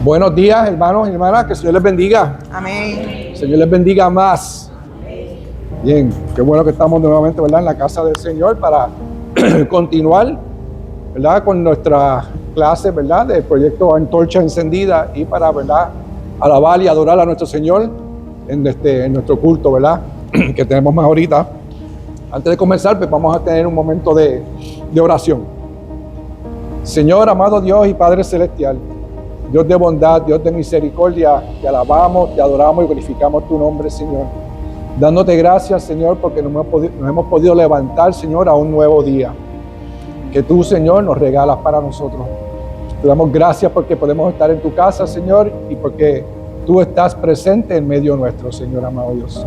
Buenos días, hermanos y hermanas, que el Señor les bendiga. Amén. El Señor les bendiga más. Bien, qué bueno que estamos nuevamente, ¿verdad?, en la casa del Señor para continuar, ¿verdad?, con nuestra clase, ¿verdad?, del proyecto Antorcha Encendida y para, ¿verdad?, alabar y adorar a nuestro Señor en nuestro culto, ¿verdad?, que tenemos más ahorita. Antes de comenzar, pues vamos a tener un momento de oración. Señor, amado Dios y Padre Celestial, Dios de bondad, Dios de misericordia, te alabamos, te adoramos y glorificamos tu nombre, Señor. Dándote gracias, Señor, porque nos hemos podido levantar, Señor, a un nuevo día que tú, Señor, nos regalas para nosotros. Te damos gracias porque podemos estar en tu casa, Señor, y porque tú estás presente en medio nuestro, Señor, amado Dios.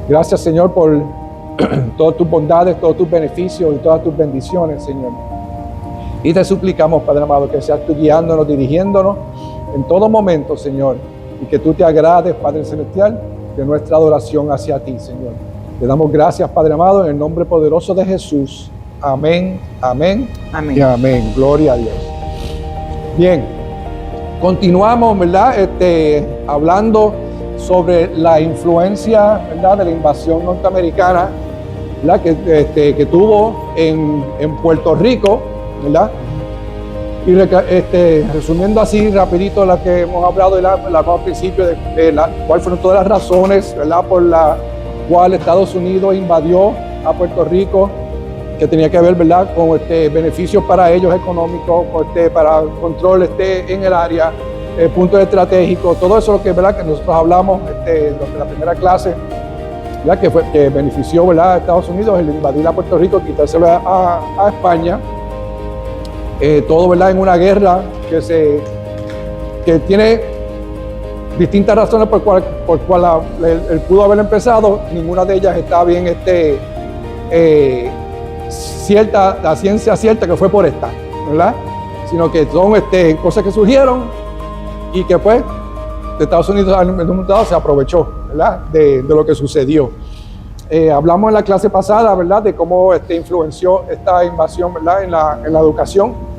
Gracias, Señor, por todas tus bondades, todos tus beneficios y todas tus bendiciones, Señor. Y te suplicamos, Padre amado, que seas tú guiándonos, dirigiéndonos en todo momento, Señor, y que tú te agrades, Padre Celestial, de nuestra adoración hacia ti, Señor. Te damos gracias, Padre amado, en el nombre poderoso de Jesús. Amén, amén, Amén. y amén. Gloria a Dios. Bien, continuamos, ¿verdad?, hablando sobre la influencia, ¿verdad?, de la invasión norteamericana, ¿verdad?, que tuvo en Puerto Rico, ¿verdad? Y resumiendo así rapidito la que hemos hablado al principio de cuáles fueron todas las razones, ¿verdad?, por la cual Estados Unidos invadió a Puerto Rico, que tenía que ver, ¿verdad?, con beneficios para ellos económicos, para control en el área, puntos estratégicos, todo eso lo que, ¿verdad?, que nosotros hablamos durante la primera clase, ¿verdad?, que benefició, ¿verdad?, a Estados Unidos el invadir a Puerto Rico, quitárselo a España. Todo, ¿verdad?, en una guerra que tiene distintas razones por cual él pudo haber empezado. Ninguna de ellas está bien cierta, la ciencia cierta que fue por esta, ¿verdad?, sino que son cosas que surgieron y que pues Estados Unidos en un momento dado se aprovechó, ¿verdad?, de lo que sucedió. Hablamos en la clase pasada, ¿verdad?, de cómo influenció esta invasión, ¿verdad?, en la educación,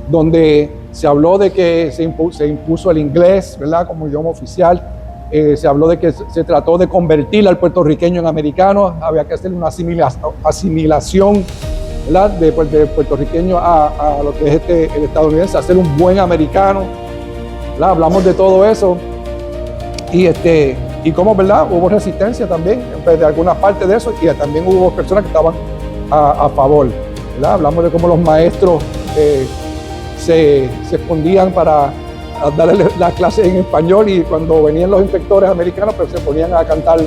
donde se habló de que se impuso el inglés, ¿verdad?, como idioma oficial. Se habló de que se trató de convertir al puertorriqueño en americano. Había que hacer una asimilación, ¿verdad?, de puertorriqueño a lo que es el estadounidense, hacer un buen americano, ¿verdad? Hablamos de todo eso y cómo, ¿verdad?, hubo resistencia también de algunas partes de eso, y también hubo personas que estaban a favor, ¿verdad? Hablamos de cómo los maestros se escondían para darle las clases en español, y cuando venían los inspectores americanos pues se ponían a cantar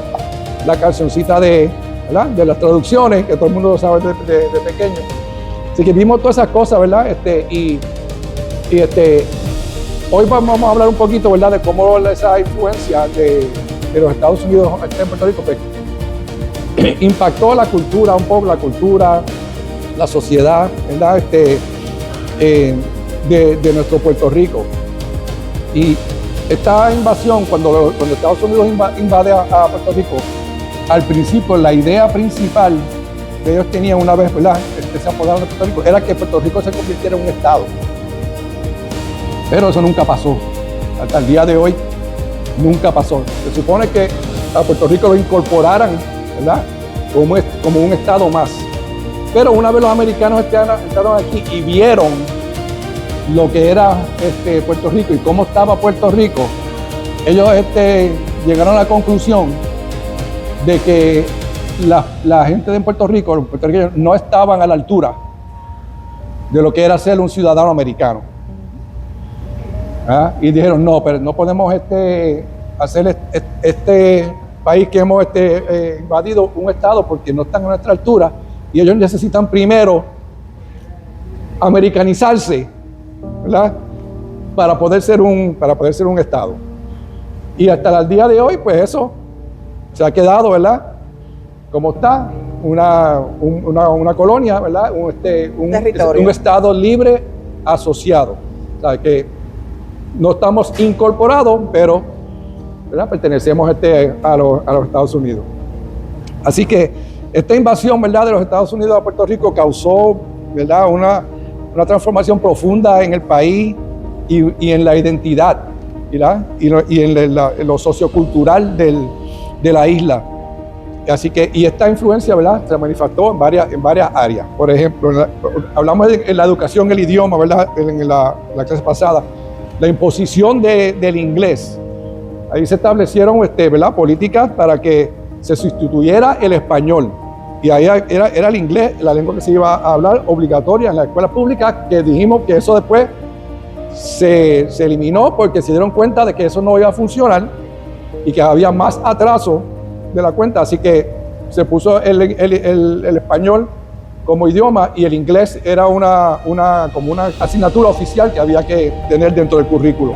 la cancioncita ¿verdad?, de las traducciones, que todo el mundo lo sabe de pequeño. Así que vimos todas esas cosas, ¿verdad? Hoy vamos a hablar un poquito, ¿verdad?, de cómo esa influencia de los Estados Unidos en Puerto Rico pues, impactó la cultura, un poco la cultura, la sociedad, ¿verdad?, de nuestro Puerto Rico. Y esta invasión, cuando Estados Unidos invade a Puerto Rico, al principio la idea principal que ellos tenían una vez, ¿verdad?, se apoderaron de Puerto Rico, era que Puerto Rico se convirtiera en un estado. Pero eso nunca pasó. Hasta el día de hoy nunca pasó. Se supone que a Puerto Rico lo incorporaran, ¿verdad?, como un estado más. Pero una vez los americanos entraron aquí y vieron lo que era Puerto Rico y cómo estaba Puerto Rico, ellos llegaron a la conclusión de que la gente de Puerto Rico, los puertorriqueños, no estaban a la altura de lo que era ser un ciudadano americano. ¿Ah? Y dijeron, no, pero no podemos hacer este país que hemos invadido un estado porque no están a nuestra altura, y ellos necesitan primero americanizarse, ¿verdad?, para poder ser un estado. Y hasta el día de hoy, pues eso se ha quedado, ¿verdad?, como está, una colonia, ¿verdad?, un estado libre asociado. O sea, que no estamos incorporados, pero, ¿verdad?, pertenecemos a los Estados Unidos. Así que esta invasión, ¿verdad?, de los Estados Unidos a Puerto Rico causó, ¿verdad?, una transformación profunda en el país y en la identidad ¿verdad? Y en lo sociocultural de la isla. Así que, y esta influencia, ¿verdad?, se manifestó en varias áreas. Por ejemplo, hablamos en la educación, el idioma, ¿verdad?, en la clase pasada, la imposición del inglés. Ahí se establecieron, ¿verdad?, políticas para que se sustituyera el español. Y ahí era el inglés, la lengua que se iba a hablar obligatoria en la escuela pública, que dijimos que eso después se eliminó porque se dieron cuenta de que eso no iba a funcionar y que había más atraso de la cuenta, así que se puso el español como idioma y el inglés era como una asignatura oficial que había que tener dentro del currículo.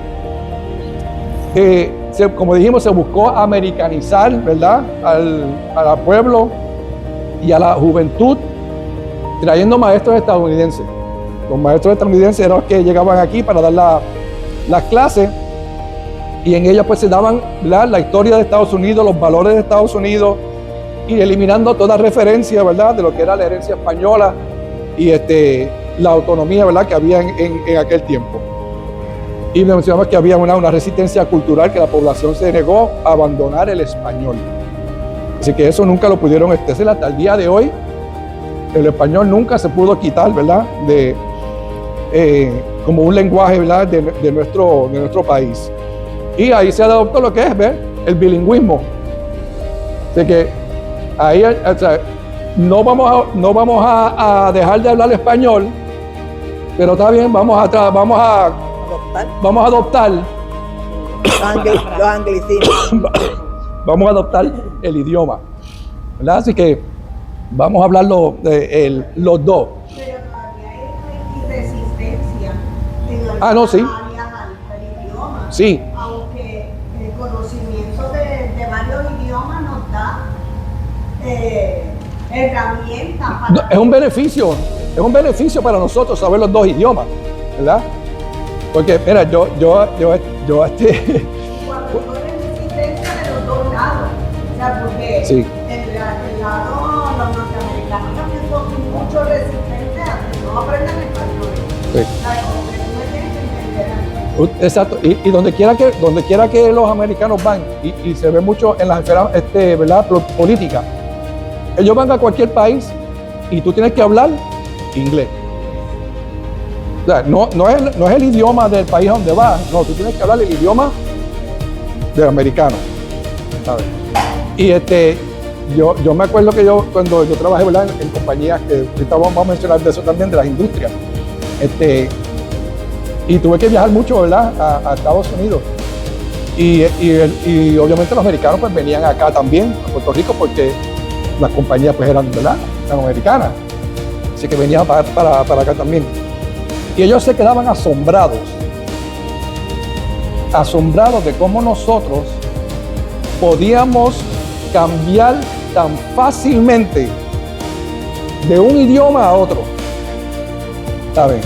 Como dijimos, se buscó americanizar, ¿verdad?, al pueblo y a la juventud, trayendo maestros estadounidenses. Los maestros estadounidenses eran los que llegaban aquí para dar las clases, y en ellas pues se daban la historia de Estados Unidos, los valores de Estados Unidos, y eliminando toda referencia, ¿verdad?, de lo que era la herencia española y la autonomía, ¿verdad?, que había en aquel tiempo. Y mencionamos que había una resistencia cultural, que la población se negó a abandonar el español. Así que eso nunca lo pudieron hacer hasta el día de hoy. El español nunca se pudo quitar, ¿verdad?, como un lenguaje, ¿verdad?, de nuestro país. Y ahí se adoptó lo que es, ¿ves?, el bilingüismo. Así que ahí, o sea, no vamos a dejar de hablar español, pero está bien, vamos a adoptar los anglicismos. Vamos a adoptar el idioma, ¿verdad? Así que vamos a hablar los dos. Pero todavía hay resistencia en Ah, no, sí. áreas al idioma. Sí. Aunque el conocimiento de varios idiomas nos da herramientas para... Es un beneficio para nosotros saber los dos idiomas, ¿verdad? Porque, mira, yo Cuando tú eres resistencia de los dos lados, o sea, porque sí. el lado, los norteamericanos también son mucho resistentes a que no aprendan español. Sí. O sea, como que tú me tienes que entender. Exacto, y donde quiera que los americanos van, y se ve mucho en las esferas, ¿verdad?, políticas, ellos van a cualquier país y tú tienes que hablar inglés. O sea, no es el idioma del país donde vas, no, tú tienes que hablar el idioma del americano, ¿sabes? Y yo me acuerdo que cuando yo trabajé, ¿verdad?, en compañías, que ahorita vamos a mencionar de eso también, de las industrias, y tuve que viajar mucho, ¿verdad?, a Estados Unidos. Y obviamente los americanos pues venían acá también, a Puerto Rico, porque las compañías pues eran, ¿verdad?, eran americanas. Así que venían para acá también. Y ellos se quedaban asombrados de cómo nosotros podíamos cambiar tan fácilmente de un idioma a otro. ¿Sabes?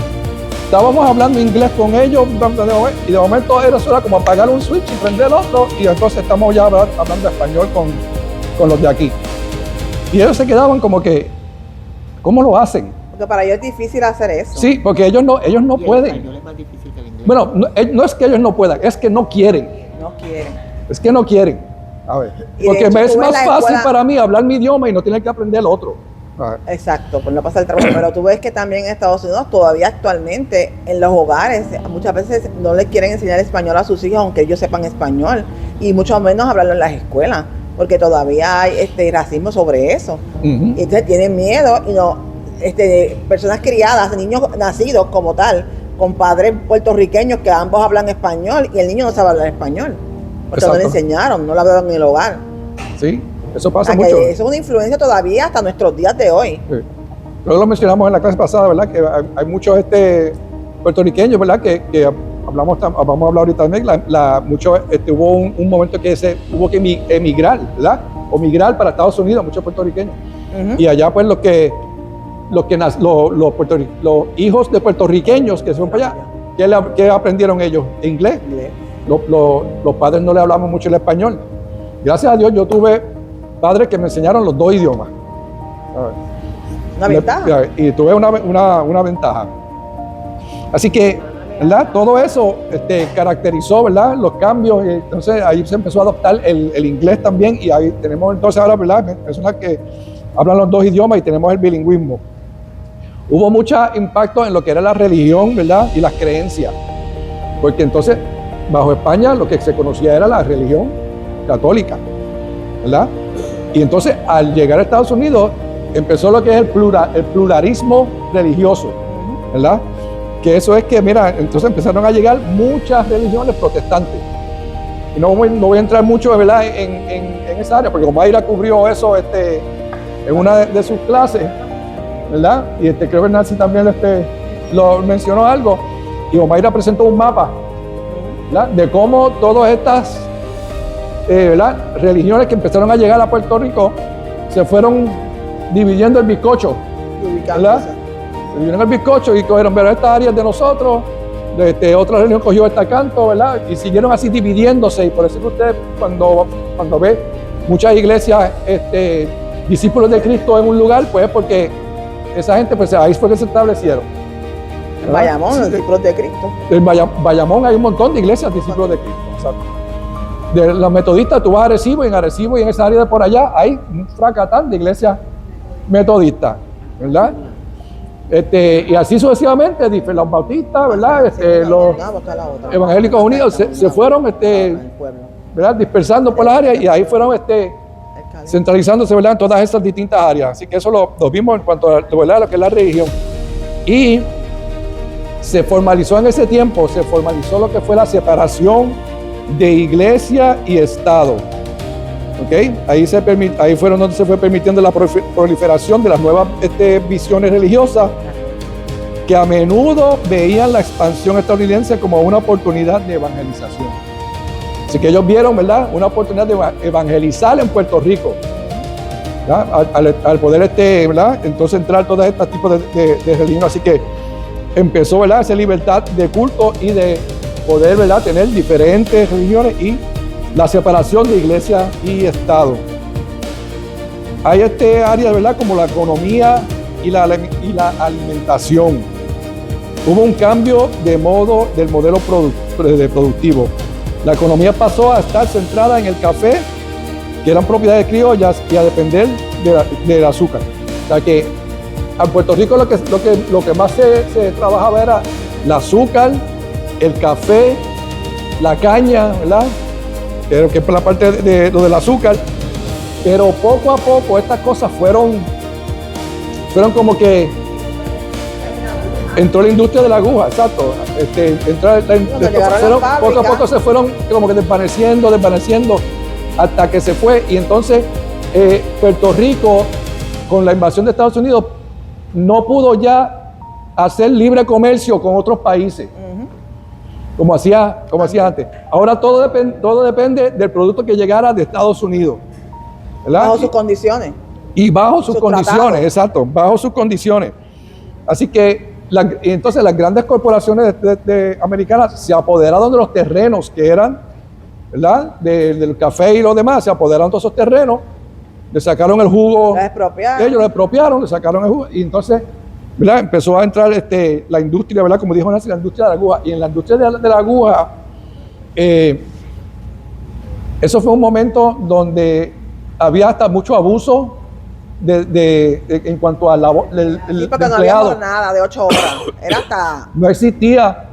Estábamos hablando inglés con ellos y de momento era como apagar un switch y prender el otro, y entonces estamos ya hablando español con los de aquí. Y ellos se quedaban como que, ¿cómo lo hacen? Porque para ellos es difícil hacer eso. Sí, porque ellos no pueden. El español es más difícil que el inglés. Bueno, no es que ellos no puedan, es que no quieren. No quieren. Es que no quieren. A ver, Y de porque hecho, me es tú ves más la fácil escuela- para mí hablar mi idioma y no tener que aprender el otro. A ver. Exacto, pues no pasa el trabajo. Pero tú ves que también en Estados Unidos, todavía actualmente, en los hogares, muchas veces no les quieren enseñar español a sus hijos, aunque ellos sepan español, y mucho menos hablarlo en las escuelas, porque todavía hay racismo sobre eso. Ujú. Y entonces tienen miedo, y no, personas criadas, niños nacidos como tal, con padres puertorriqueños que ambos hablan español, y el niño no sabe hablar español, porque no le Exacto. enseñaron, no lo hablaron en el hogar. Sí, eso O pasa sea, que mucho. eso es una influencia todavía hasta nuestros días de hoy. Sí. Luego lo mencionamos en la clase pasada, ¿verdad? Que hay muchos puertorriqueños, ¿verdad? Que vamos a hablar ahorita también. Hubo un momento que hubo que emigrar, ¿verdad? O migrar para Estados Unidos, muchos puertorriqueños. Ujú. Y allá pues los hijos de puertorriqueños que se fueron para allá, ¿qué aprendieron ellos? Inglés. Inglés. Los padres no le hablamos mucho el español. Gracias a Dios yo tuve padres que me enseñaron los dos idiomas. A ver. Una ventaja. Y tuve una ventaja. Así que ¿verdad? Todo eso caracterizó, ¿verdad? Los cambios, y entonces ahí se empezó a adoptar el inglés también, y ahí tenemos entonces ahora, ¿verdad? Personas que hablan los dos idiomas y tenemos el bilingüismo. Hubo mucho impacto en lo que era la religión, ¿verdad? Y las creencias, porque entonces bajo España lo que se conocía era la religión católica, ¿verdad? Y entonces al llegar a Estados Unidos empezó lo que es el pluralismo religioso, ¿verdad? Que eso es que, mira, entonces empezaron a llegar muchas religiones protestantes. Y no voy a entrar mucho, ¿verdad?, en esa área, porque Mayra cubrió eso en una de sus clases, ¿verdad? Y creo que Nancy también lo mencionó algo. Y Mayra presentó un mapa, ¿verdad?, de cómo todas estas ¿verdad?, religiones que empezaron a llegar a Puerto Rico se fueron dividiendo el bizcocho, ¿verdad? Se dividieron el bizcocho y cogieron, pero esta área es de nosotros, otra religión cogió este canto, ¿verdad? Y siguieron así dividiéndose. Y por eso que usted cuando ve muchas iglesias, discípulos de Cristo en un lugar, pues porque esa gente, pues ahí fue que se establecieron. En Bayamón, los discípulos de Cristo. En Bayamón hay un montón de iglesias discípulos de Cristo, exacto. De los metodistas, tú vas a Arecibo y en esa área de por allá hay un fracatán de iglesias metodistas, ¿verdad? Y así sucesivamente, los bautistas, ¿verdad? Los evangélicos unidos se fueron, ¿verdad?, dispersando por las áreas, y ahí fueron centralizándose, ¿verdad?, en todas esas distintas áreas. Así que eso lo vimos en cuanto a, ¿verdad?, lo que es la religión. Y se formalizó en ese tiempo, se formalizó lo que fue la separación de iglesia y Estado. ¿Okay? Ahí fueron donde se fue permitiendo la proliferación de las nuevas visiones religiosas, que a menudo veían la expansión estadounidense como una oportunidad de evangelización. Así que ellos vieron, ¿verdad?, una oportunidad de evangelizar en Puerto Rico, al poder, ¿verdad?, entonces entrar todos estos tipos de religión. Así que empezó, ¿verdad?, esa libertad de culto y de poder, ¿verdad?, tener diferentes religiones y la separación de iglesia y Estado. Hay área, ¿verdad?, como la economía y la alimentación. Hubo un cambio del modelo productivo. La economía pasó a estar centrada en el café, que eran propiedades criollas, y a depender del azúcar. O sea que en Puerto Rico lo que más se trabajaba era el azúcar, el café, la caña, ¿verdad?, pero que es por la parte de lo del azúcar. Pero poco a poco estas cosas fueron como que entró la industria de la aguja, exacto. Poco a poco se fueron como que desvaneciendo hasta que se fue. Y entonces Puerto Rico, con la invasión de Estados Unidos, no pudo ya hacer libre comercio con otros países, como hacía antes. Ahora todo depende del producto que llegara de Estados Unidos, ¿verdad? Bajo sus condiciones. Y bajo sus condiciones, exacto, bajo sus condiciones. Así que entonces las grandes corporaciones americanas se apoderaron de los terrenos que eran, ¿verdad?, del café y lo demás. Se apoderaron de todos esos terrenos, le sacaron el jugo. Ellos lo expropiaron, le sacaron el jugo, y entonces, ¿verdad?, empezó a entrar la industria, ¿verdad?, como dijo Nancy, la industria de la aguja. Y en la industria de la aguja, eso fue un momento donde había hasta mucho abuso en cuanto al labor del porque no había jornada de 8 horas, era hasta... No existía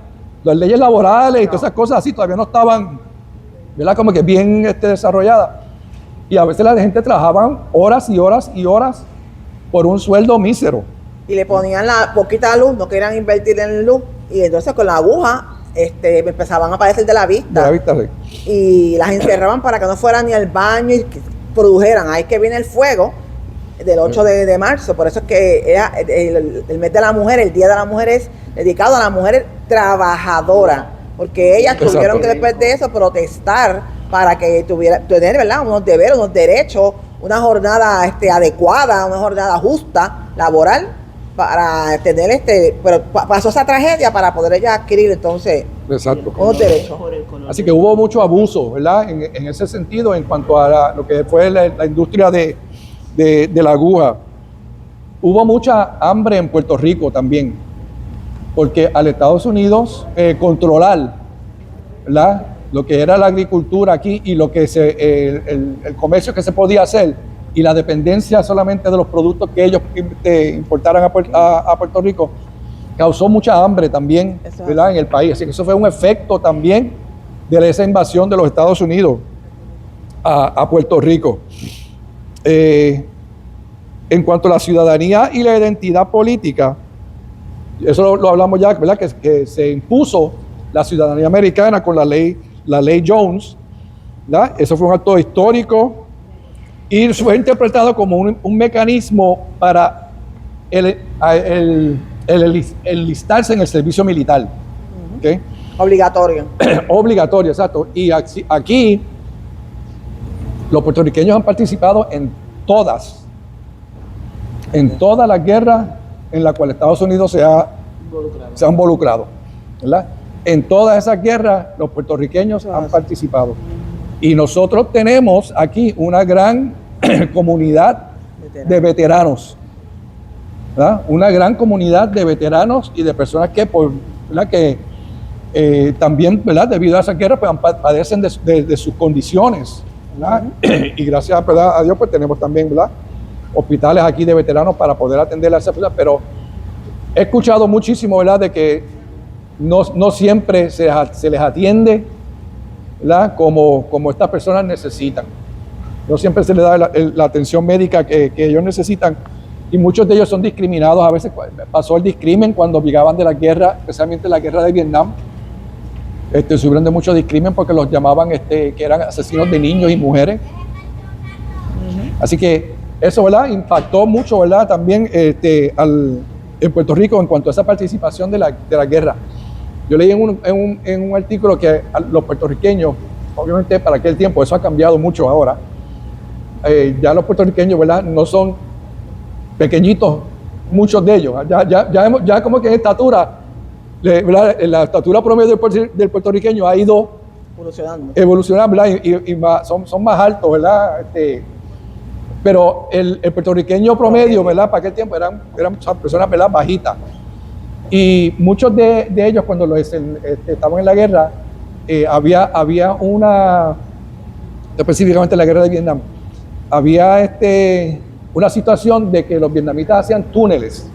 las leyes laborales y todas esas cosas así, todavía no estaban, ¿verdad?, como que bien desarrolladas. Y a veces la gente trabajaba horas y horas y horas por un sueldo mísero. Y le ponían la poquita luz, no querían invertir en luz, y entonces con la aguja empezaban a aparecer de la vista. De la vista, sí. Y las encerraban para que no fueran ni al baño y que produjeran. Ahí que viene el fuego del 8 de marzo. Por eso es que el mes de la mujer, el Día de la Mujer, es dedicado a la mujer trabajadora, porque ellas tuvieron que, después de eso, protestar para que tener, ¿verdad?, unos deberes, unos derechos, una jornada adecuada, una jornada justa, laboral, para tener pero pasó esa tragedia para poder ella adquirir entonces unos derechos. Así que hubo mucho abuso, ¿verdad?, en ese sentido, en cuanto a lo que fue la industria de la aguja. Hubo mucha hambre en Puerto Rico también. porque al Estados Unidos controlar, ¿verdad?, lo que era la agricultura aquí y lo que el comercio que se podía hacer y la dependencia solamente de los productos que ellos importaran a Puerto Rico, causó mucha hambre también, ¿verdad?, en el país. Así que eso fue un efecto también de esa invasión de los Estados Unidos a Puerto Rico. En cuanto a la ciudadanía y la identidad política, eso lo hablamos ya, ¿verdad?, que se impuso la ciudadanía americana con la ley Jones, ¿verdad? Eso fue un acto histórico y fue interpretado como un mecanismo para el listarse en el servicio militar. ¿Okay? Obligatorio. Obligatorio, exacto. Y aquí los puertorriqueños han participado en todas las guerras en las cuales Estados Unidos se ha involucrado, ¿verdad? En todas esas guerras los puertorriqueños han participado. Y nosotros tenemos aquí una gran comunidad de veteranos, ¿verdad? Una gran comunidad de veteranos y de personas que, ¿verdad?, que también, ¿verdad?, debido a esa guerra, pues, padecen de sus condiciones, ¿verdad? Y gracias, ¿verdad?, a Dios, pues tenemos también, ¿verdad?, hospitales aquí de veteranos para poder atender a esas personas, pero he escuchado muchísimo, ¿verdad?, de que no siempre se les atiende, ¿verdad?, como estas personas necesitan. No siempre se les da la atención médica que ellos necesitan, y muchos de ellos son discriminados. A veces pasó el discrimen cuando llegaban de la guerra, especialmente la guerra de Vietnam. Sufrieron de mucho discrimen porque los llamaban que eran asesinos de niños y mujeres. Así que eso, ¿verdad?, impactó mucho, ¿verdad?, también en Puerto Rico en cuanto a esa participación de la guerra. Yo leí en un artículo que los puertorriqueños, obviamente para aquel tiempo, eso ha cambiado mucho ahora, ya los puertorriqueños, ¿verdad?, no son pequeñitos, muchos de ellos, ya como que en estatura, ¿verdad?, la estatura promedio del puertorriqueño ha ido evolucionando, ¿verdad?, y son más altos, ¿verdad? Pero el puertorriqueño promedio, ¿verdad?, para aquel tiempo eran personas, ¿verdad?, bajitas. Y muchos de ellos, cuando estaban en la guerra, había una, específicamente en la guerra de Vietnam, había una situación de que los vietnamitas hacían túneles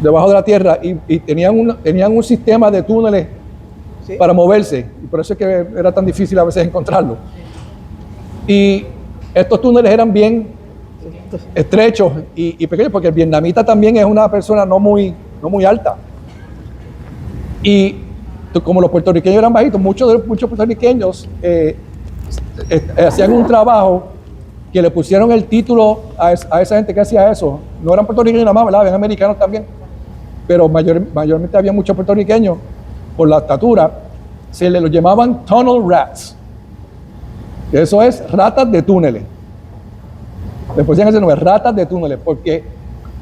debajo de la tierra y tenían un sistema de túneles, ¿sí?, para moverse, y por eso es que era tan difícil a veces encontrarlo. Y estos túneles eran bien estrechos y pequeños, porque el vietnamita también es una persona no muy alta. Y como los puertorriqueños eran bajitos, muchos puertorriqueños hacían un trabajo que le pusieron el título a esa gente que hacía eso. No eran puertorriqueños nada más, ¿verdad?, eran americanos también, pero mayormente había muchos puertorriqueños por la estatura. Se les lo llamaban tunnel rats. Eso es ratas de túneles. Les pusieron ese nombre, ratas de túneles, porque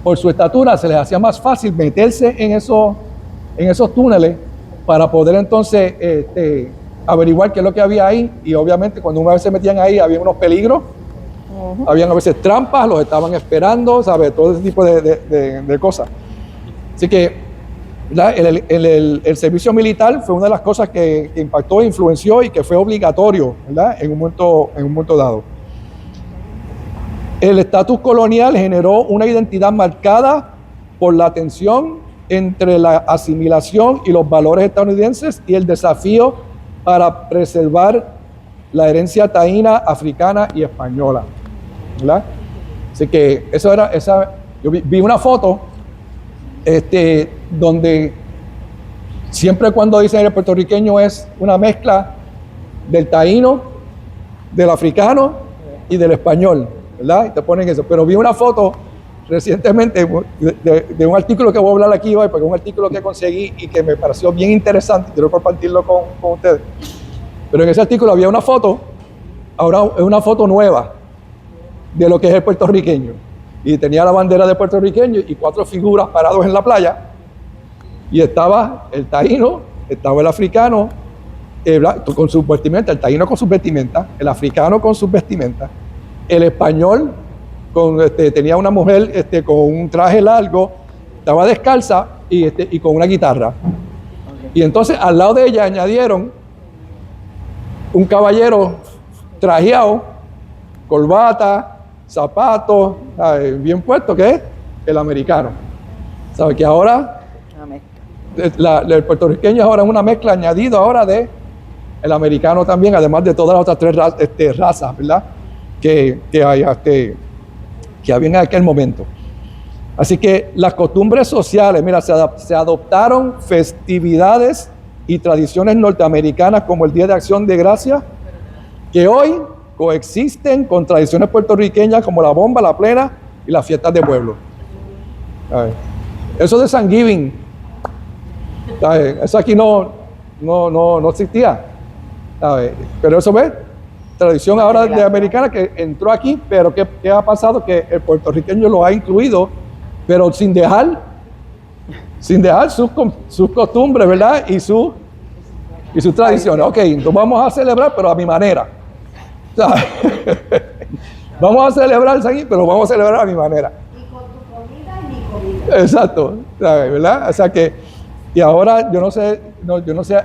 por su estatura se les hacía más fácil meterse en esos túneles para poder entonces averiguar qué es lo que había ahí. Y obviamente cuando una vez se metían ahí había unos peligros, habían a veces trampas, los estaban esperando, ¿sabes? Todo ese tipo de cosas. Así que el servicio militar fue una de las cosas que impactó e influenció y que fue obligatorio, ¿verdad?, en un momento dado. El estatus colonial generó una identidad marcada por la tensión entre la asimilación y los valores estadounidenses y el desafío para preservar la herencia taína, africana y española, ¿verdad? Así que yo vi una foto donde siempre cuando dicen el puertorriqueño es una mezcla del taíno, del africano y del español, ¿verdad? Y te ponen eso. Pero vi una foto recientemente de un artículo que voy a hablar aquí hoy, porque es un artículo que conseguí y que me pareció bien interesante, quiero compartirlo con ustedes. Pero en ese artículo había una foto, ahora es una foto nueva de lo que es el puertorriqueño. Y tenía la bandera de puertorriqueño y 4 figuras parados en la playa. Y estaba el taíno, estaba el africano con sus vestimentas, el taíno con sus vestimentas, el africano con sus vestimentas, el español tenía una mujer con un traje largo, estaba descalza y con una guitarra. Y entonces al lado de ella añadieron un caballero trajeado, corbata, zapatos, ¿sabes? Bien puesto, que es el americano. ¿Sabes? Que ahora el puertorriqueño ahora es una mezcla añadida ahora de el americano también, además de todas las otras tres razas, ¿verdad? Que había en aquel momento. Así que las costumbres sociales, mira, se adoptaron festividades y tradiciones norteamericanas como el Día de Acción de Gracias, que hoy coexisten con tradiciones puertorriqueñas como la bomba, la plena y las fiestas de pueblo. Eso de Thanksgiving, eso aquí no existía. Pero eso ves, tradición ahora de americana que entró aquí, pero ¿qué ha pasado? Que el puertorriqueño lo ha incluido, pero sin dejar sus costumbres, ¿verdad? Y sus tradiciones. Ok, entonces vamos a celebrar, pero a mi manera. Vamos a celebrar el Thanksgiving, pero vamos a celebrar a mi manera. Ni con tu comida y ni comida. Exacto, ¿verdad? O sea que, y ahora yo no sé,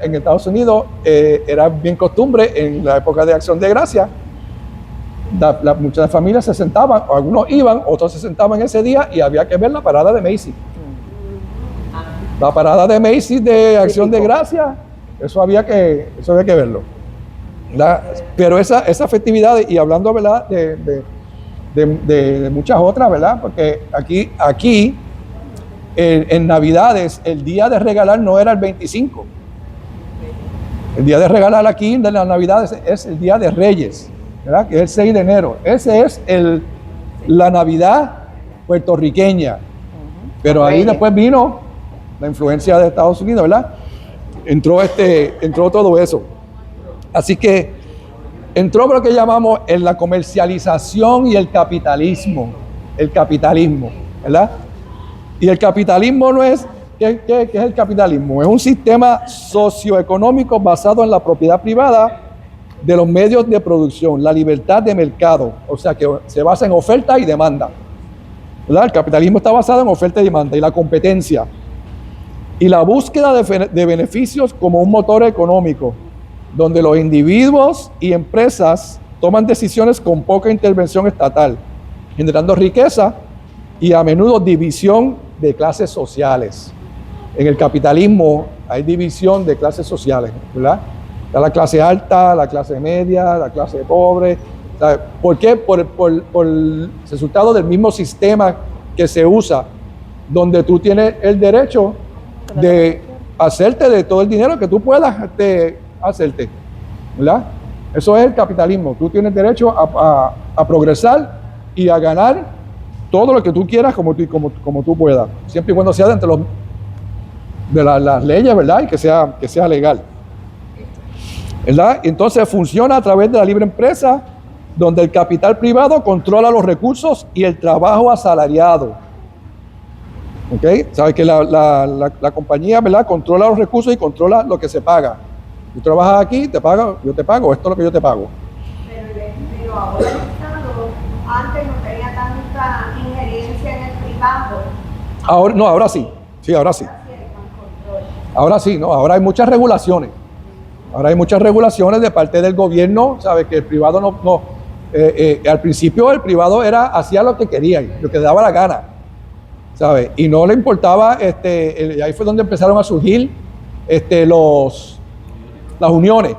en Estados Unidos era bien costumbre en la época de Acción de Gracias, muchas familias se sentaban, o algunos iban, otros se sentaban ese día y había que ver la parada de Macy's. La parada de Macy's de Acción de Gracias, eso había que verlo, ¿verdad? Pero esa festividad, y hablando, ¿verdad? De muchas otras, ¿verdad? Porque aquí en Navidades, el día de regalar no era el 25. El día de regalar aquí de las Navidades es el Día de Reyes, ¿verdad? Que es el 6 de enero. Ese es la Navidad puertorriqueña. Pero ahí después vino la influencia de Estados Unidos, ¿verdad? Entró todo eso. Así que entró lo que llamamos en la comercialización y el capitalismo. ¿Verdad? Y el capitalismo no es, ¿qué es el capitalismo? Es un sistema socioeconómico basado en la propiedad privada de los medios de producción, la libertad de mercado, o sea que se basa en oferta y demanda, ¿verdad? El capitalismo está basado en oferta y demanda y la competencia y la búsqueda de beneficios como un motor económico, donde los individuos y empresas toman decisiones con poca intervención estatal, generando riqueza y a menudo división de clases sociales. En el capitalismo hay división de clases sociales, ¿verdad? Está la clase alta, la clase media, la clase pobre. ¿Por qué? Por el resultado del mismo sistema que se usa, donde tú tienes el derecho de hacerte de todo el dinero que tú puedas hacerte, ¿verdad? Eso es el capitalismo. Tú tienes derecho a progresar y a ganar todo lo que tú quieras como tú puedas, siempre y cuando sea dentro de las leyes, ¿verdad? Y que sea legal, ¿verdad? Entonces funciona a través de la libre empresa, donde el capital privado controla los recursos y el trabajo asalariado. ¿Ok? Sabes que la compañía, ¿verdad? Controla los recursos y controla lo que se paga. Tú trabajas aquí, yo te pago, esto es lo que yo te pago. Pero ahora el Estado antes no tenía tanta injerencia en el privado. Ahora sí. Sí, ahora sí. Ahora sí, ¿no? Ahora hay muchas regulaciones. Ahora hay muchas regulaciones de parte del gobierno, ¿sabes? Que el privado al principio el privado hacía lo que quería, lo que le daba la gana, ¿sabes? Y no le importaba, y ahí fue donde empezaron a surgir las uniones,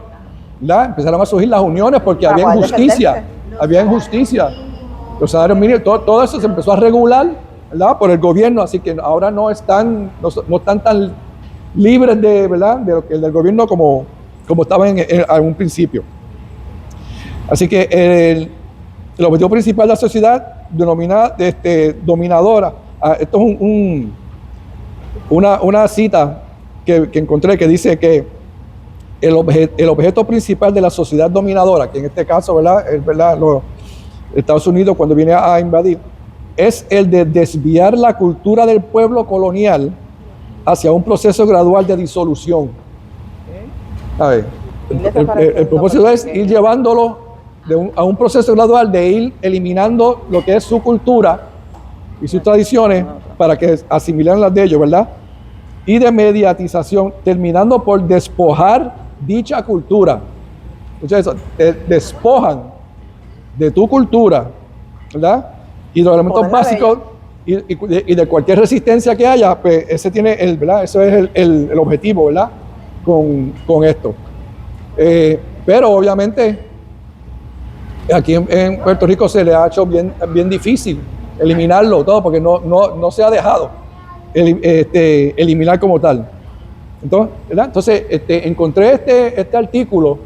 ¿verdad? Empezaron a surgir las uniones porque había injusticia, los salarios mínimos, todo eso se empezó a regular, ¿verdad? Por el gobierno, así que ahora no están tan libres de, ¿verdad? De lo que del gobierno como estaban en un principio. Así que el objetivo principal de la sociedad denominada dominadora, esto es una cita que encontré que dice que el objeto principal de la sociedad dominadora, que en este caso, ¿verdad? Los Estados Unidos cuando viene a invadir, es el de desviar la cultura del pueblo colonial hacia un proceso gradual de disolución. A ver, el propósito es ir llevándolo a un proceso gradual de ir eliminando lo que es su cultura y sus tradiciones para que asimilen las de ellos, ¿verdad? y de mediatización, terminando por despojar dicha cultura. Escucha eso, te despojan de tu cultura, ¿verdad? Y los elementos Ponerla básicos y de cualquier resistencia que haya, pues ese tiene ¿verdad? Eso es el objetivo, ¿verdad? Con esto. Pero obviamente aquí en Puerto Rico se le ha hecho bien difícil eliminarlo todo, porque no se ha dejado eliminar como tal. Entonces, ¿verdad? Entonces encontré este artículo,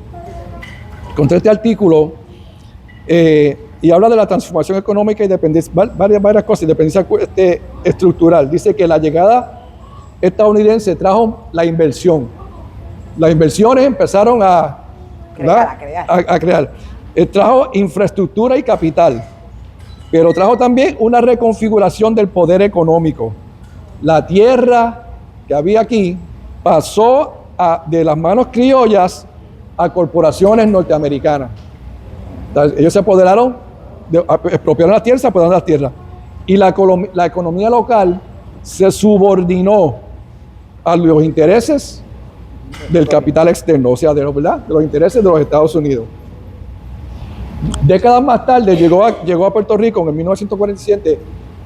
y habla de la transformación económica y dependencia, varias cosas, dependencia estructural. Dice que la llegada estadounidense trajo la inversión. Las inversiones empezaron a crear. Trajo infraestructura y capital, pero trajo también una reconfiguración del poder económico. La tierra que había aquí pasó de las manos criollas a corporaciones norteamericanas. Entonces, ellos se apoderaron, expropiaron las tierras, se apoderaron las tierras. Y la economía local se subordinó a los intereses del capital externo, o sea, de los intereses de los Estados Unidos. Décadas más tarde llegó a Puerto Rico, en 1947,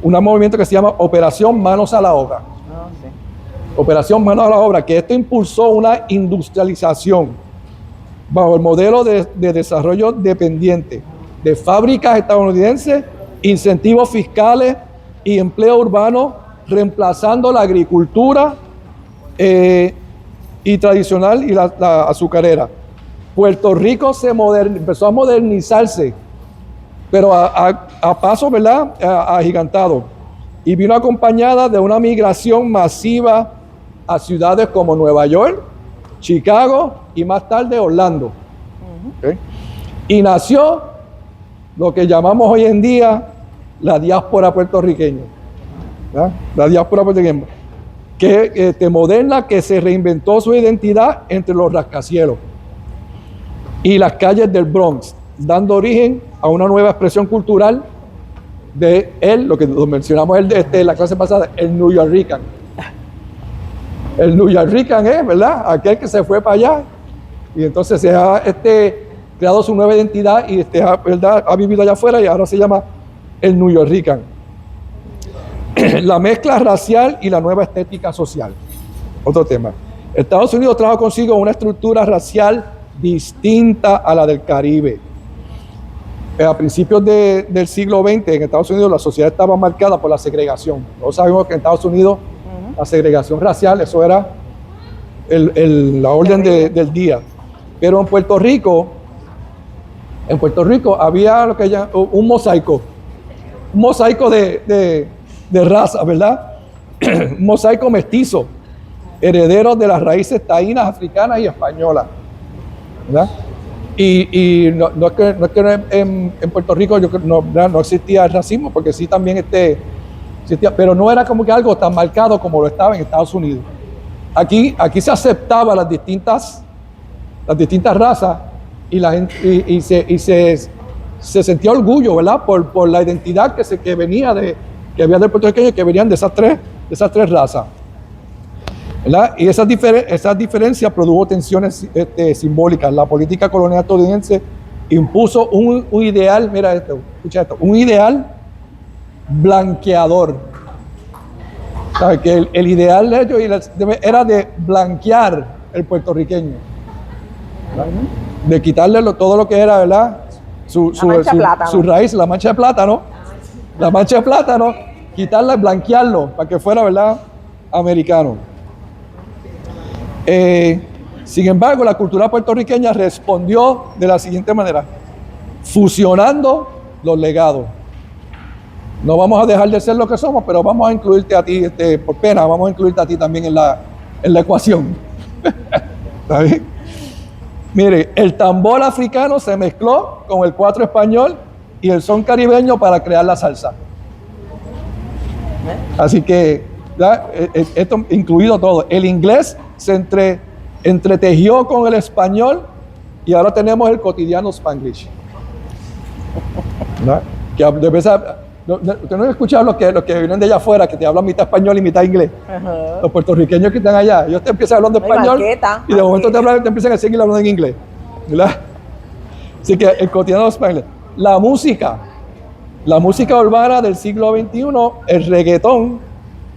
un movimiento que se llama Operación Manos a la Obra. Sí. Operación Manos a la Obra, que esto impulsó una industrialización bajo el modelo de desarrollo dependiente de fábricas estadounidenses, incentivos fiscales y empleo urbano, reemplazando la agricultura y tradicional y la azucarera. Puerto Rico empezó a modernizarse, pero a paso, ¿verdad?, agigantado, y vino acompañada de una migración masiva a ciudades como Nueva York, Chicago y más tarde Orlando. ¿Okay? Y nació lo que llamamos hoy en día la diáspora puertorriqueña. ¿Verdad? La diáspora puertorriqueña, que moderna, que se reinventó su identidad entre los rascacielos y las calles del Bronx, dando origen a una nueva expresión cultural de él, lo que lo mencionamos en la clase pasada, el New Yorkican. El New Yorkican es, ¿verdad?, aquel que se fue para allá y entonces se ha creado su nueva identidad y ¿verdad?, ha vivido allá afuera y ahora se llama el New Yorkican. La mezcla racial y la nueva estética social. Otro tema. Estados Unidos trajo consigo una estructura racial distinta a la del Caribe. A principios del siglo XX en Estados Unidos la sociedad estaba marcada por la segregación. Todos sabemos que en Estados Unidos la segregación racial, eso era la orden del día. Pero en Puerto Rico había lo que llaman un mosaico de raza, ¿verdad? Un mosaico mestizo, herederos de las raíces taínas, africanas y españolas, ¿verdad? Y no es que en Puerto Rico no existía el racismo, porque sí también existía, pero no era como que algo tan marcado como lo estaba en Estados Unidos. Aquí se aceptaba las distintas razas y la gente y se sentía orgullo, ¿verdad? Por la identidad que venía que había del puertorriqueño, que venían de esas tres razas, ¿verdad? Y esas diferencias produjo tensiones simbólicas. La política colonial estadounidense impuso un ideal, mira esto, escucha esto, un ideal blanqueador. ¿Sabe? Que el ideal de ellos era de blanquear el puertorriqueño, ¿verdad? De quitarle todo lo que era, ¿verdad?, su raíz, la mancha de plátano, quitarla y blanquearlo para que fuera, ¿verdad?, americano. Sin embargo, la cultura puertorriqueña respondió de la siguiente manera, fusionando los legados. No vamos a dejar de ser lo que somos, pero vamos a incluirte a ti, por pena, vamos a incluirte a ti también en la ecuación. ¿Está bien? Mire, el tambor africano se mezcló con el cuatro español y el son caribeño para crear la salsa. Así que, ¿verdad?, esto incluido todo. El inglés se entretejió con el español y ahora tenemos el cotidiano Spanglish, ¿verdad? Que ¿Usted no ha escuchado los que vienen de allá afuera, que te hablan mitad español y mitad inglés? Ajá. Los puertorriqueños que están allá, ellos te empiezan hablando No hay español marqueta, y de momento marqueta. te empiezan a seguir hablando en inglés, ¿verdad? Así que el cotidiano español. La música urbana del siglo XXI, el reggaetón,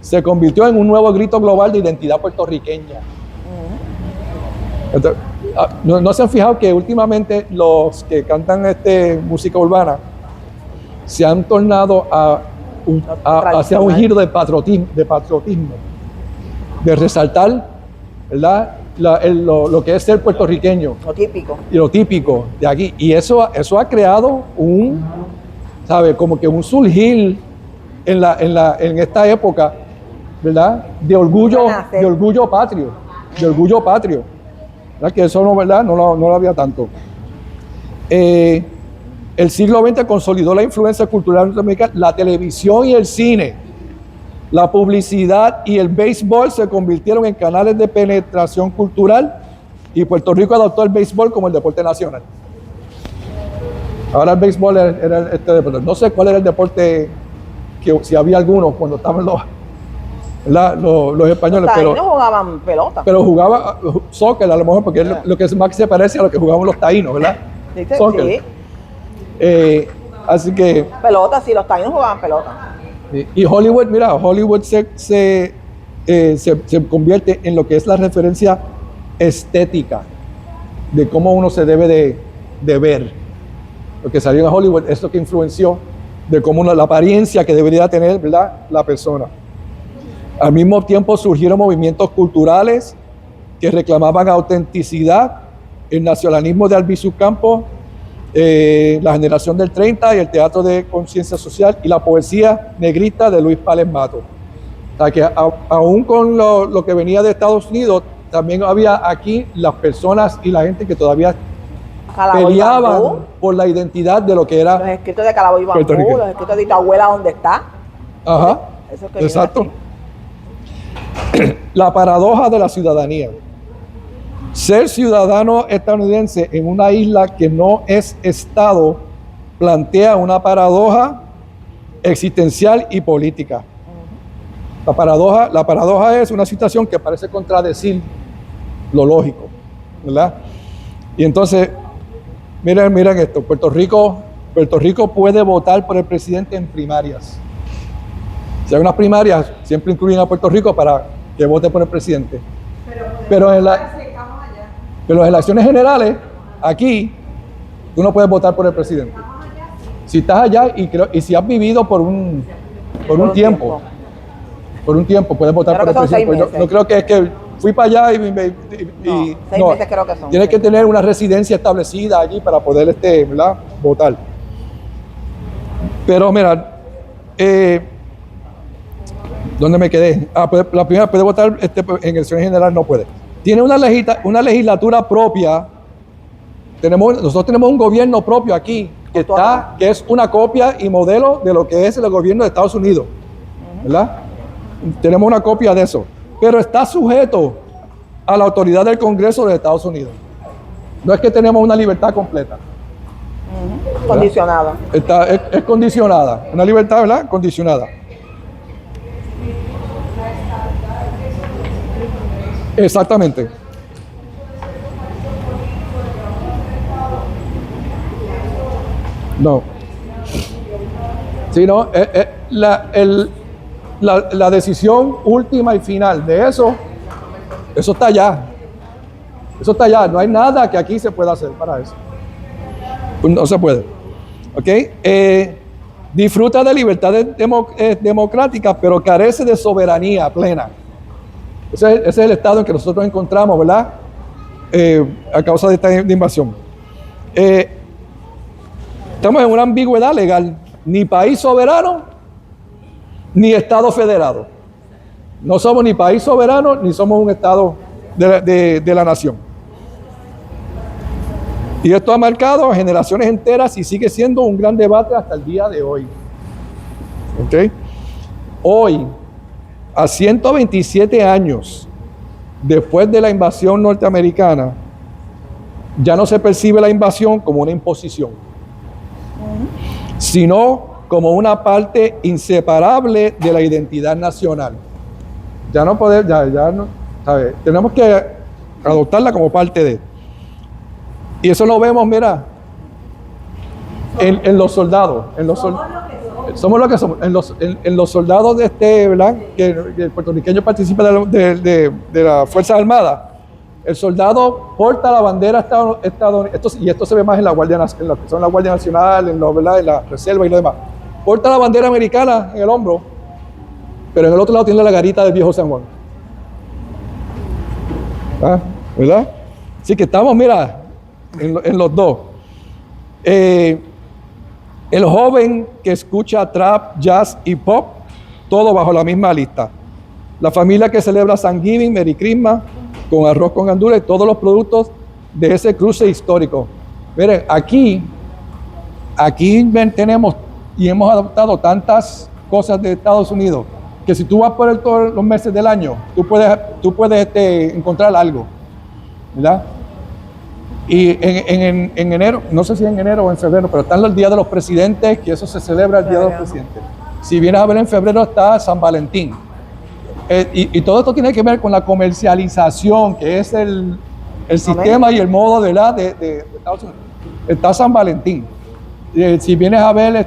se convirtió en un nuevo grito global de identidad puertorriqueña. Entonces, ¿no se han fijado que últimamente los que cantan música urbana se han tornado hacia un giro de patriotismo, de resaltar, ¿verdad? Lo que es ser puertorriqueño Lo típico. y lo típico de aquí? Y eso ha creado ¿sabe? Como que un surgir en esta época, ¿verdad? De orgullo patrio, ¿verdad? Que eso no, ¿verdad? No lo había tanto. El siglo XX consolidó la influencia cultural norteamericana, la televisión y el cine, la publicidad y el béisbol se convirtieron en canales de penetración cultural y Puerto Rico adoptó el béisbol como el deporte nacional. Ahora el béisbol era este deporte. No sé cuál era el deporte, si había alguno cuando estaban los españoles, Los taínos jugaban pelota. pero jugaba soccer a lo mejor, porque es lo que más se parece a lo que jugaban los taínos, ¿verdad? ¿Viste? Soccer. Sí. Así que, Pelota, sí, los taínos jugaban pelota. y Hollywood, mira, Hollywood se convierte en lo que es la referencia estética de cómo uno se debe de ver. Lo que salió en Hollywood es lo que influenció de cómo la apariencia que debería tener, ¿verdad?, la persona. Al mismo tiempo surgieron movimientos culturales que reclamaban autenticidad, el nacionalismo de Albizu Campos, la generación del 30 y el teatro de conciencia social y la poesía negrita de Luis Pález Mato. O sea que aún con lo que venía de Estados Unidos, también había aquí las personas y la gente que todavía Calabo y peleaban Bambú, por la identidad de lo que los era. escritos de Calabo y Bambú, Puertorriqueño. los escritos de tu abuela, ¿dónde está? Ajá, Eso que viene exacto. aquí. La paradoja de la ciudadanía. Ser ciudadano estadounidense en una isla que no es Estado plantea una paradoja existencial y política. La paradoja es una situación que parece contradecir lo lógico, ¿verdad? Y entonces, miren esto, Puerto Rico puede votar por el presidente en primarias. Si hay unas primarias, siempre incluyen a Puerto Rico para que vote por el presidente. Pero en las elecciones generales, aquí, tú no puedes votar por el presidente. Si estás allá y si has vivido por un tiempo, puedes votar Creo por el que son 6 presidente. meses. No creo que es que fui para allá y No, 6 meses creo que son. Tienes que tener una residencia establecida allí para poder ¿verdad?, votar. Pero mira, ¿dónde me quedé? La primera puede votar en elecciones generales, no puede. Tiene una legislatura propia. Nosotros tenemos un gobierno propio aquí que es una copia y modelo de lo que es el gobierno de Estados Unidos, ¿verdad? Tenemos una copia de eso, pero está sujeto a la autoridad del Congreso de Estados Unidos. No es que tenemos una libertad completa. Condicionada. Es condicionada, una libertad, ¿verdad?, condicionada. Exactamente. No. Sí, no, la decisión última y final de eso está allá. Eso está allá. No hay nada que aquí se pueda hacer para eso. No se puede. ¿Ok? Disfruta de libertades democráticas, pero carece de soberanía plena. Ese es el estado en que nosotros encontramos, ¿verdad? A causa de esta invasión. Estamos en una ambigüedad legal. Ni país soberano, ni Estado federado. No somos ni país soberano, ni somos un Estado de la nación. Y esto ha marcado a generaciones enteras y sigue siendo un gran debate hasta el día de hoy. ¿Ok? Hoy, a 127 años después de la invasión norteamericana, ya no se percibe la invasión como una imposición, sino como una parte inseparable de la identidad nacional. Ya no podemos, ya no, ¿sabes? Tenemos que adoptarla como parte de. Y eso lo vemos, mira, en los soldados, somos lo que somos, en los soldados de ¿verdad? Que el puertorriqueño participa de la Fuerza Armada. El soldado porta la bandera estadounidense, y esto se ve más en la Guardia Nacional, en lo que son la Guardia Nacional, ¿verdad? En la Reserva y lo demás. Porta la bandera americana en el hombro, pero en el otro lado tiene la garita del viejo San Juan. ¿Ah? ¿Verdad? Así que estamos, mira, en los dos. El joven que escucha trap, jazz y pop, todo bajo la misma lista. La familia que celebra Thanksgiving, Merry Christmas, con arroz con gandules, todos los productos de ese cruce histórico. Miren, aquí tenemos y hemos adoptado tantas cosas de Estados Unidos que si tú vas por todos los meses del año, tú puedes encontrar algo, ¿verdad? Y en enero, no sé si en enero o en febrero, pero están los días de los presidentes, que eso se celebra el día de los presidentes. Si vienes a ver, en febrero está San Valentín. Y todo esto tiene que ver con la comercialización, que es el sistema y el modo de Estados Unidos. Está San Valentín. Si vienes a ver,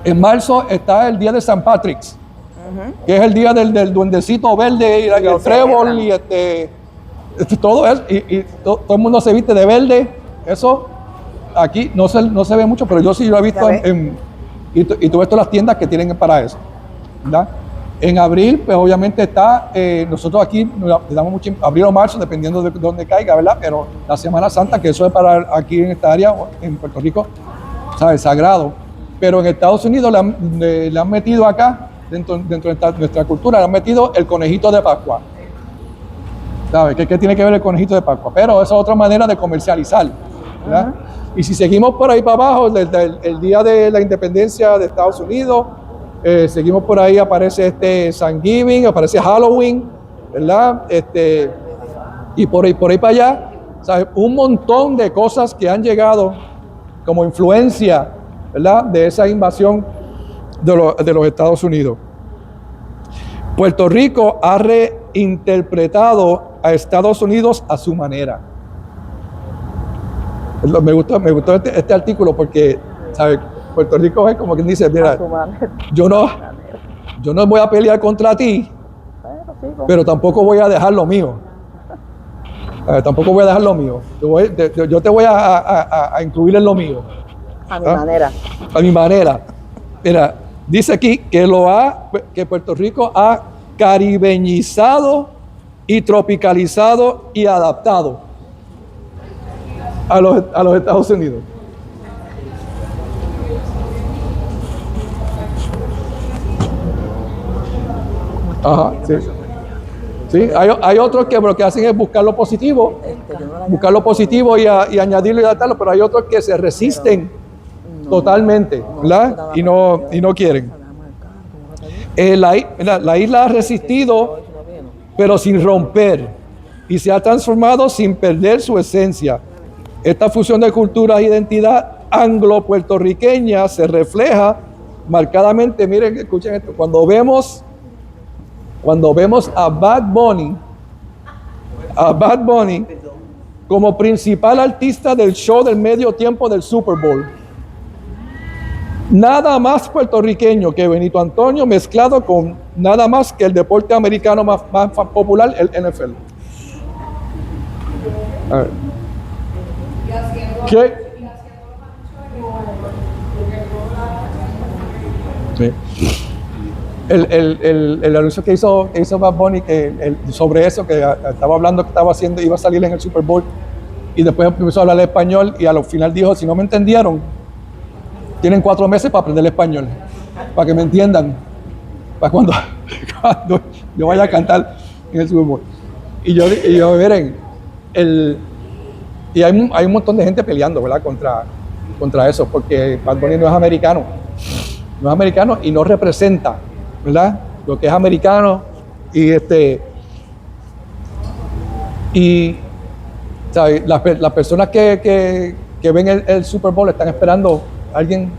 en marzo está el día de San Patrick's, que es el día del duendecito verde y el trébol y todo eso. Y todo el mundo se viste de verde. Eso aquí no se ve mucho, pero yo sí lo he visto y tú ves todas las tiendas que tienen para eso, ¿verdad? En abril, pues obviamente está, nosotros aquí le damos mucho, abril o marzo, dependiendo de dónde caiga, ¿verdad? Pero la Semana Santa, que eso es para aquí en esta área, en Puerto Rico, ¿sabes? Sagrado. Pero en Estados Unidos le han metido acá, dentro de nuestra cultura, le han metido el conejito de Pascua. ¿Sabes? ¿Qué tiene que ver el conejito de Pascua? Pero esa es otra manera de comercializar, ¿verdad? Y si seguimos por ahí para abajo, el día de la independencia de Estados Unidos, seguimos por ahí, aparece Thanksgiving, aparece Halloween, ¿verdad? Y por ahí para allá, ¿sabes? Un montón de cosas que han llegado como influencia, ¿verdad? De esa invasión de los Estados Unidos. Puerto Rico ha reinterpretado a Estados Unidos a su manera. Me gustó este artículo porque, ¿sabes? Puerto Rico es como quien dice, mira, yo no voy a pelear contra ti, pero tampoco voy a dejar lo mío. Tampoco voy a dejar lo mío. Yo te voy a incluir en lo mío. A mi manera. A mi manera. Mira, dice aquí que Puerto Rico ha caribeñizado y tropicalizado y adaptado a los Estados Unidos. Ajá, sí. Sí, hay otros que lo que hacen es buscar lo positivo y añadirlo y adaptarlo, pero hay otros que se resisten totalmente, ¿verdad? Y no quieren. La isla ha resistido, pero sin romper, y se ha transformado sin perder su esencia. Esta fusión de culturas e identidad anglo-puertorriqueña se refleja marcadamente, miren, escuchen esto, cuando vemos a Bad Bunny como principal artista del show del medio tiempo del Super Bowl. Nada más puertorriqueño que Benito Antonio mezclado con nada más que el deporte americano más popular, el NFL. A ver. ¿Qué? Sí. El anuncio que hizo Bad Bunny sobre eso, que estaba hablando, que estaba haciendo, iba a salir en el Super Bowl, y después empezó a hablar español, y al final dijo, si no me entendieron, tienen 4 meses para aprender el español, para que me entiendan, para cuando yo vaya a cantar en el Super Bowl. Y yo miren, y hay un montón de gente peleando, ¿verdad? Contra eso, porque Bad Bunny no es americano y no representa, ¿verdad? Lo que es americano y ¿sabes? Las personas que ven el Super Bowl están esperando a alguien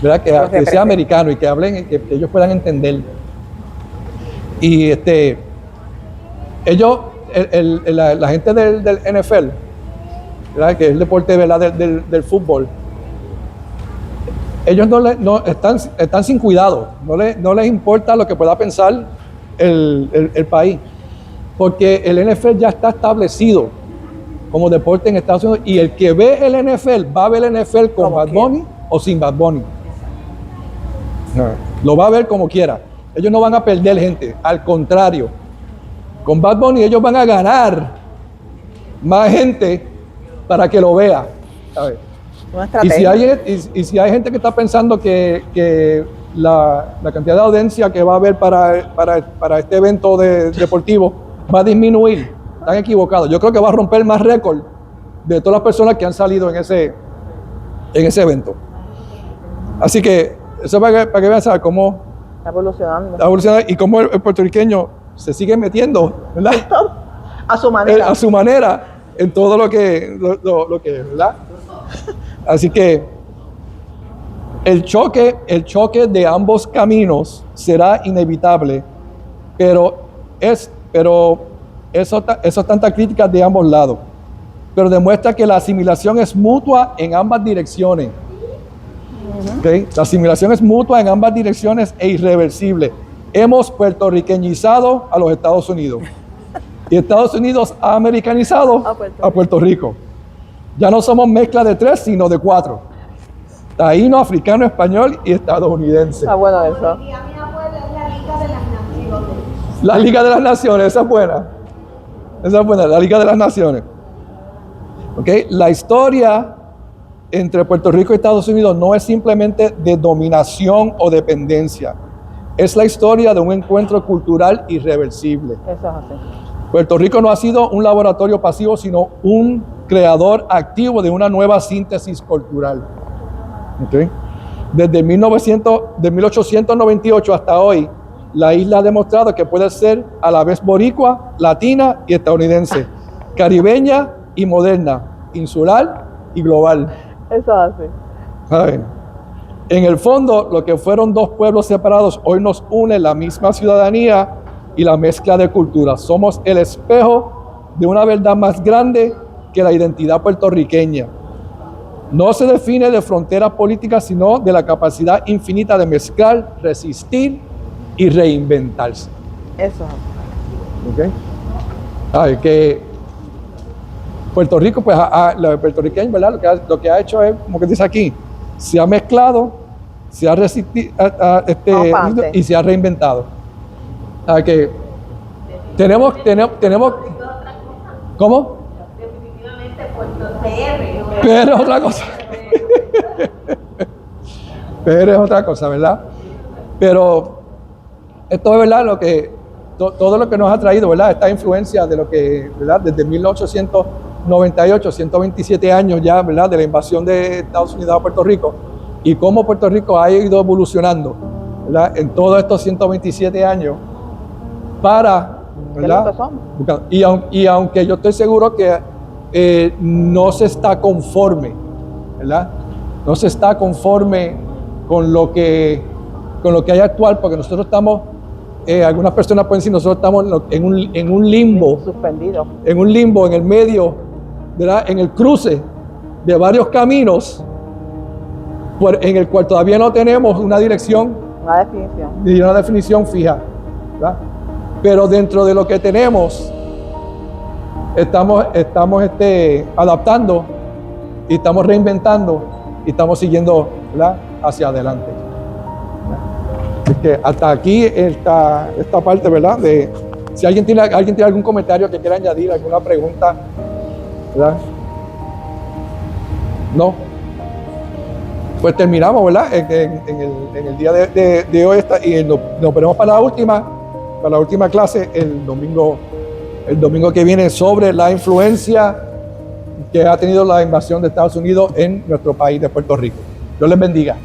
¿verdad? Que sea americano y que hablen, que ellos puedan entender. Y ellos, la gente del NFL, ¿verdad? Que es el deporte, ¿verdad? del fútbol, ellos están sin cuidado, no les importa lo que pueda pensar el país, porque el NFL ya está establecido como deporte en Estados Unidos, y el que ve el NFL va a ver el NFL con Bad Bunny o sin Bad Bunny. Lo va a ver como quiera. Ellos no van a perder gente, al contrario, con Bad Bunny ellos van a ganar más gente para que lo vea. ¿Sabes? Y si hay gente que está pensando que la cantidad de audiencia que va a haber para este evento deportivo va a disminuir, están equivocados. Yo creo que va a romper más récord de todas las personas que han salido en ese evento. Así que eso para que vean, ¿sabes? Cómo está evolucionando y cómo el puertorriqueño se sigue metiendo, ¿verdad? a su manera. A su manera en todo lo que ¿verdad? Así que el choque de ambos caminos será inevitable, pero eso tanta crítica de ambos lados, pero demuestra que la asimilación es mutua en ambas direcciones. ¿Okay? La asimilación es mutua en ambas direcciones e irreversible. Hemos puertorriqueñizado a los Estados Unidos y Estados Unidos ha americanizado a Puerto Rico. Ya no somos mezcla de 3, sino de 4. Taíno, africano, español y estadounidense. Está bueno eso. Mi abuela es la Liga de las Naciones. La Liga de las Naciones, esa es buena. Esa es buena, la Liga de las Naciones. ¿Okay? La historia entre Puerto Rico y Estados Unidos no es simplemente de dominación o dependencia. Es la historia de un encuentro cultural irreversible. Eso es así. Puerto Rico no ha sido un laboratorio pasivo, sino un creador activo de una nueva síntesis cultural. ¿Okay? Desde 1898 hasta hoy, la isla ha demostrado que puede ser a la vez boricua, latina y estadounidense, caribeña y moderna, insular y global. Eso es así. ¿Saben? En el fondo, lo que fueron dos pueblos separados hoy nos une la misma ciudadanía y la mezcla de culturas. Somos el espejo de una verdad más grande que la identidad puertorriqueña. No se define de fronteras políticas, sino de la capacidad infinita de mezclar, resistir y reinventarse. Eso es así. ¿Okay? Que Puerto Rico, pues los puertorriqueños, ¿verdad? Lo que ha hecho es, como que dice aquí, se ha mezclado, se ha resistido y se ha reinventado. Que tenemos, ¿cómo? Definitivamente PR. Pero es otra cosa. Pero es otra cosa, ¿verdad? Pero esto es verdad todo lo que nos ha traído, ¿verdad? Esta influencia de lo que, ¿verdad? Desde 1898, 127 años ya, ¿verdad? De la invasión de Estados Unidos a Puerto Rico, y cómo Puerto Rico ha ido evolucionando, ¿verdad? En todos estos 127 años para, ¿verdad? Y aunque yo estoy seguro que no se está conforme, ¿verdad? No se está conforme con lo que hay actual, porque nosotros estamos, algunas personas pueden decir, nosotros estamos en un limbo, suspendido, en un limbo, en el medio, ¿verdad? En el cruce de varios caminos, en el cual todavía no tenemos una dirección ni una definición fija, ¿verdad? Pero dentro de lo que tenemos, estamos adaptando y estamos reinventando y estamos siguiendo, ¿verdad? Hacia adelante. Es que hasta aquí esta parte, ¿verdad? Si alguien tiene algún comentario que quiera añadir, alguna pregunta, ¿verdad? No. Pues terminamos, ¿verdad? En el día de hoy y nos veremos para la última clase el domingo que viene, sobre la influencia que ha tenido la invasión de Estados Unidos en nuestro país de Puerto Rico. Dios les bendiga.